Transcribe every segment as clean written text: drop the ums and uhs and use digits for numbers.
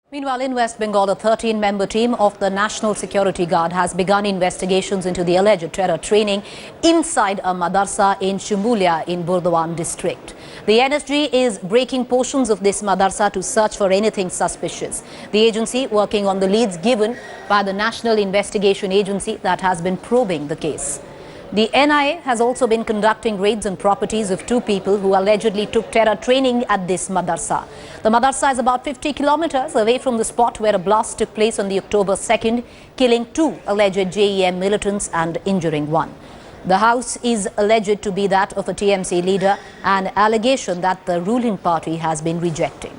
Meanwhile, in West Bengal, a 13-member team of the National Security Guard has begun investigations into the alleged terror training inside a madarsa in Shumbulia in Burdwan district. The NSG is breaking portions of this madarsa to search for anything suspicious. The agency working on the leads given by the National Investigation Agency that has been probing the case. The NIA has also been conducting raids on properties of two people who allegedly took terror training at this madarsa. The madarsa is about 50 kilometers away from the spot where a blast took place on the October 2nd, killing two alleged JEM militants and injuring one. The house is alleged to be that of a TMC leader, an allegation that the ruling party has been rejecting.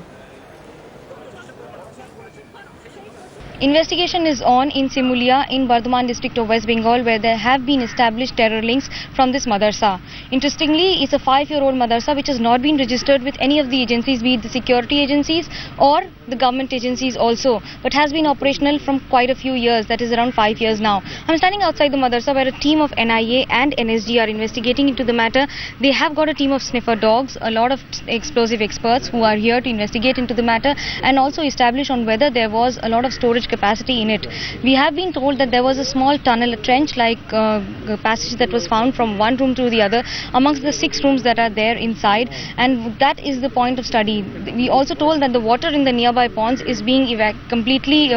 Investigation is on in Simulia in Burdwan district of West Bengal, where there have been established terror links from this madarsa. Interestingly, it's a 5-year-old madarsa which has not been registered with any of the agencies, be it the security agencies or the government agencies also, but has been operational from quite a few years, that is around 5 years now. I'm standing outside the madarsa where a team of NIA and NSG are investigating into the matter. They have got a team of sniffer dogs, a lot of explosive experts who are here to investigate into the matter and also establish on whether there was a lot of storage capacity in it. We have been told that there was a small tunnel, a trench-like passage that was found from one room to the other amongst the 6 rooms that are there inside, and that is the point of study. We also told that the water in the nearby ponds is being completely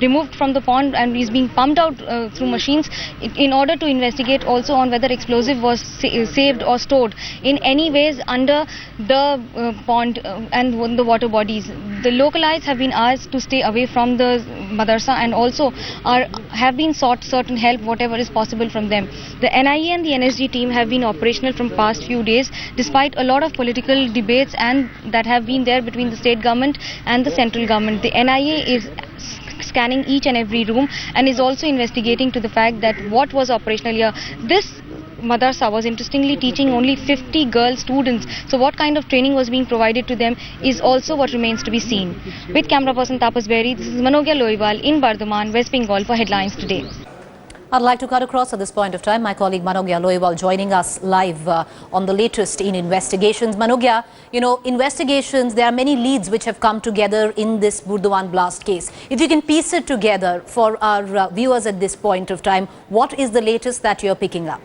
removed from the pond and is being pumped out through machines in order to investigate also on whether explosive was saved or stored in any ways under the pond and the water bodies. The localites have been asked to stay away from the madarsa and also have been sought certain help whatever is possible from them. The NIA and the NSG team have been operational from past few days despite a lot of political debates and that have been there between the state government and the central government. The NIA is scanning each and every room and is also investigating to the fact that what was operational here. This madarsa was interestingly teaching only 50 girl students. So what kind of training was being provided to them is also what remains to be seen. With camera person Tapas Berry, this is Manogya Loiwal in Burdwan, West Bengal for Headlines Today. I'd like to cut across at this point of time. My colleague Manogya Loiwal joining us live on the latest in investigations. Manogya, investigations, there are many leads which have come together in this Burdwan blast case. If you can piece it together for our viewers at this point of time, what is the latest that you're picking up?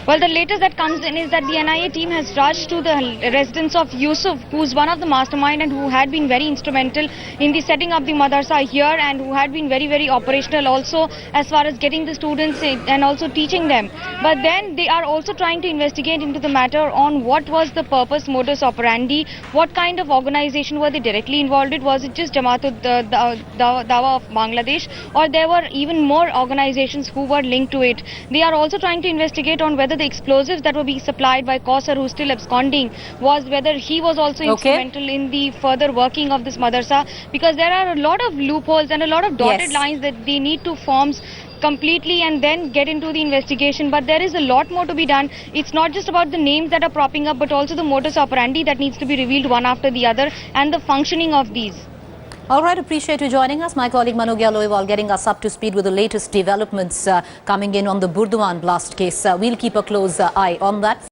Well, the latest that comes in is that the NIA team has rushed to the residence of Yusuf, who is one of the mastermind and who had been very instrumental in the setting up the madarsa here and who had been very, very operational also as far as getting the students in and also teaching them. But then they are also trying to investigate into the matter on what was the purpose, modus operandi, what kind of organization were they directly involved with. Was it just Jamaat Dawa of Bangladesh, or there were even more organizations who were linked to it. They are also trying to investigate on whether the explosives that were being supplied by Kausar, who is still absconding, whether he was also instrumental in the further working of this madarsa, because there are a lot of loopholes and a lot of dotted lines that they need to form completely and then get into the investigation. But there is a lot more to be done. It's not just about the names that are propping up, but also the modus operandi that needs to be revealed one after the other and the functioning of these. All right, appreciate you joining us. My colleague Manogya Loiwal getting us up to speed with the latest developments coming in on the Burdwan blast case. We'll keep a close eye on that.